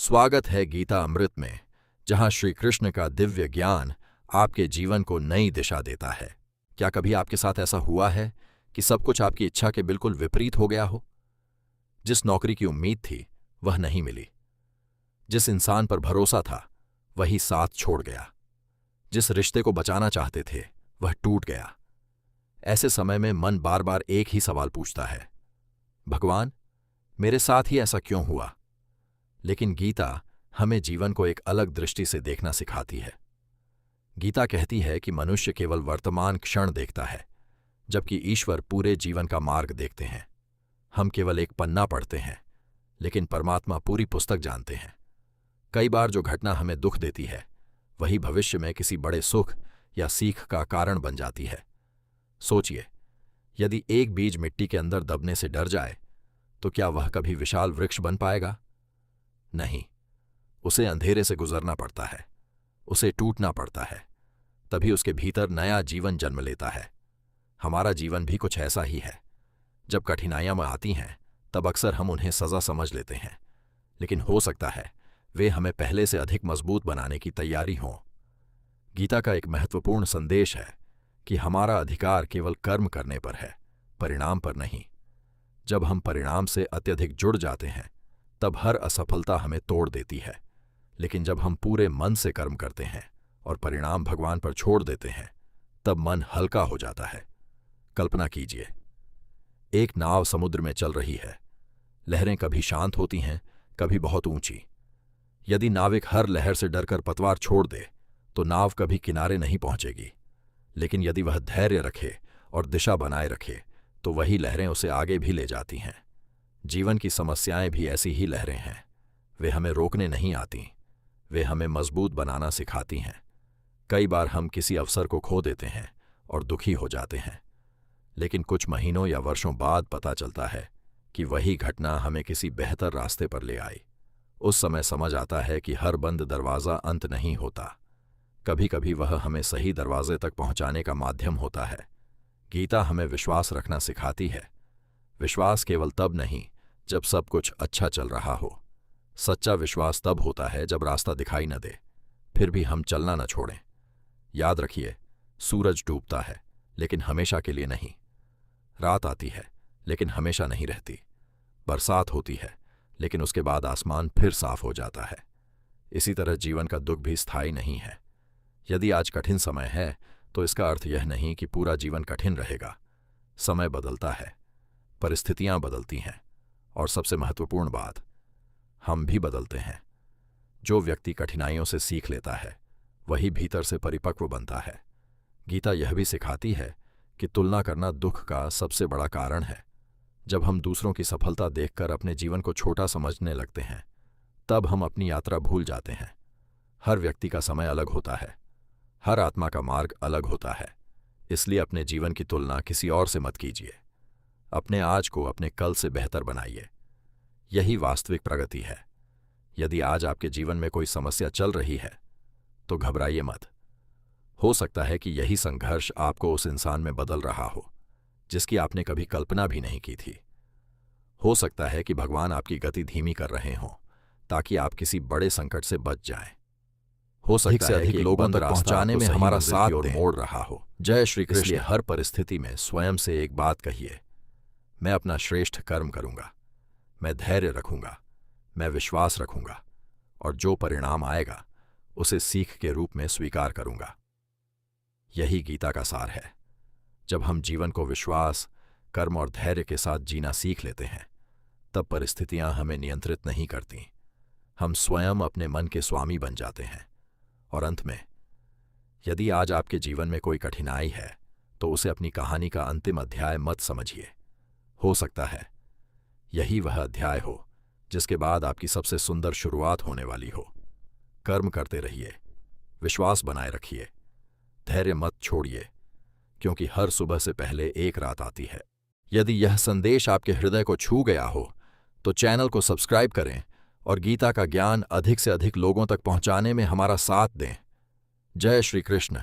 स्वागत है गीता अमृत में, जहां श्री कृष्ण का दिव्य ज्ञान आपके जीवन को नई दिशा देता है। क्या कभी आपके साथ ऐसा हुआ है कि सब कुछ आपकी इच्छा के बिल्कुल विपरीत हो गया हो? जिस नौकरी की उम्मीद थी वह नहीं मिली, जिस इंसान पर भरोसा था वही साथ छोड़ गया, जिस रिश्ते को बचाना चाहते थे वह टूट गया। ऐसे समय में मन बार बार एक ही सवाल पूछता है, भगवान, मेरे साथ ही ऐसा क्यों हुआ? लेकिन गीता हमें जीवन को एक अलग दृष्टि से देखना सिखाती है। गीता कहती है कि मनुष्य केवल वर्तमान क्षण देखता है, जबकि ईश्वर पूरे जीवन का मार्ग देखते हैं। हम केवल एक पन्ना पढ़ते हैं, लेकिन परमात्मा पूरी पुस्तक जानते हैं। कई बार जो घटना हमें दुख देती है वही भविष्य में किसी बड़े सुख या सीख का कारण बन जाती है। सोचिए, यदि एक बीज मिट्टी के अंदर दबने से डर जाए तो क्या वह कभी विशाल वृक्ष बन पाएगा? नहीं, उसे अंधेरे से गुजरना पड़ता है, उसे टूटना पड़ता है, तभी उसके भीतर नया जीवन जन्म लेता है। हमारा जीवन भी कुछ ऐसा ही है। जब कठिनाइयां आती हैं तब अक्सर हम उन्हें सजा समझ लेते हैं, लेकिन हो सकता है वे हमें पहले से अधिक मजबूत बनाने की तैयारी हों। गीता का एक महत्वपूर्ण संदेश है कि हमारा अधिकार केवल कर्म करने पर है, परिणाम पर नहीं। जब हम परिणाम से अत्यधिक जुड़ जाते हैं तब हर असफलता हमें तोड़ देती है, लेकिन जब हम पूरे मन से कर्म करते हैं और परिणाम भगवान पर छोड़ देते हैं तब मन हल्का हो जाता है। कल्पना कीजिए, एक नाव समुद्र में चल रही है। लहरें कभी शांत होती हैं, कभी बहुत ऊंची। यदि नाविक हर लहर से डरकर पतवार छोड़ दे तो नाव कभी किनारे नहीं पहुंचेगी, लेकिन यदि वह धैर्य रखे और दिशा बनाए रखे तो वही लहरें उसे आगे भी ले जाती हैं। जीवन की समस्याएं भी ऐसी ही लहरें हैं। वे हमें रोकने नहीं आती, वे हमें मजबूत बनाना सिखाती हैं। कई बार हम किसी अवसर को खो देते हैं और दुखी हो जाते हैं, लेकिन कुछ महीनों या वर्षों बाद पता चलता है कि वही घटना हमें किसी बेहतर रास्ते पर ले आई। उस समय समझ आता है कि हर बंद दरवाज़ा अंत नहीं होता, कभी कभी वह हमें सही दरवाजे तक पहुंचाने का माध्यम होता है। गीता हमें विश्वास रखना सिखाती है। विश्वास केवल तब नहीं जब सब कुछ अच्छा चल रहा हो। सच्चा विश्वास तब होता है जब रास्ता दिखाई न दे, फिर भी हम चलना न छोड़ें। याद रखिए, सूरज डूबता है लेकिन हमेशा के लिए नहीं। रात आती है लेकिन हमेशा नहीं रहती। बरसात होती है लेकिन उसके बाद आसमान फिर साफ हो जाता है। इसी तरह जीवन का दुख भी स्थायी नहीं है। यदि आज कठिन समय है तो इसका अर्थ यह नहीं कि पूरा जीवन कठिन रहेगा। समय बदलता है, परिस्थितियां बदलती हैं, और सबसे महत्वपूर्ण बात, हम भी बदलते हैं। जो व्यक्ति कठिनाइयों से सीख लेता है वही भीतर से परिपक्व बनता है। गीता यह भी सिखाती है कि तुलना करना दुख का सबसे बड़ा कारण है। जब हम दूसरों की सफलता देखकर अपने जीवन को छोटा समझने लगते हैं तब हम अपनी यात्रा भूल जाते हैं। हर व्यक्ति का समय अलग होता है, हर आत्मा का मार्ग अलग होता है। इसलिए अपने जीवन की तुलना किसी और से मत कीजिए। अपने आज को अपने कल से बेहतर बनाइए। यही वास्तविक प्रगति है। यदि आज आपके जीवन में कोई समस्या चल रही है तो घबराइए मत। हो सकता है कि यही संघर्ष आपको उस इंसान में बदल रहा हो जिसकी आपने कभी कल्पना भी नहीं की थी। हो सकता है कि भगवान आपकी गति धीमी कर रहे हों ताकि आप किसी बड़े संकट से बच जाएं। हो सकता है कि लोगों तक पहुंचाने में हमारा साथ मोड़ रहा हो। जय श्री कृष्ण। इसलिए हर परिस्थिति में स्वयं से एक बात कहिए, मैं अपना श्रेष्ठ कर्म करूंगा, मैं धैर्य रखूंगा, मैं विश्वास रखूंगा, और जो परिणाम आएगा उसे सीख के रूप में स्वीकार करूंगा। यही गीता का सार है। जब हम जीवन को विश्वास, कर्म और धैर्य के साथ जीना सीख लेते हैं तब परिस्थितियां हमें नियंत्रित नहीं करती। हम स्वयं अपने मन के स्वामी बन जाते हैं। और अंत में, यदि आज आपके जीवन में कोई कठिनाई है तो उसे अपनी कहानी का अंतिम अध्याय मत समझिए। हो सकता है यही वह अध्याय हो जिसके बाद आपकी सबसे सुंदर शुरुआत होने वाली हो। कर्म करते रहिए, विश्वास बनाए रखिए, धैर्य मत छोड़िए, क्योंकि हर सुबह से पहले एक रात आती है। यदि यह संदेश आपके हृदय को छू गया हो तो चैनल को सब्सक्राइब करें और गीता का ज्ञान अधिक से अधिक लोगों तक पहुंचाने में हमारा साथ दें। जय श्री कृष्ण।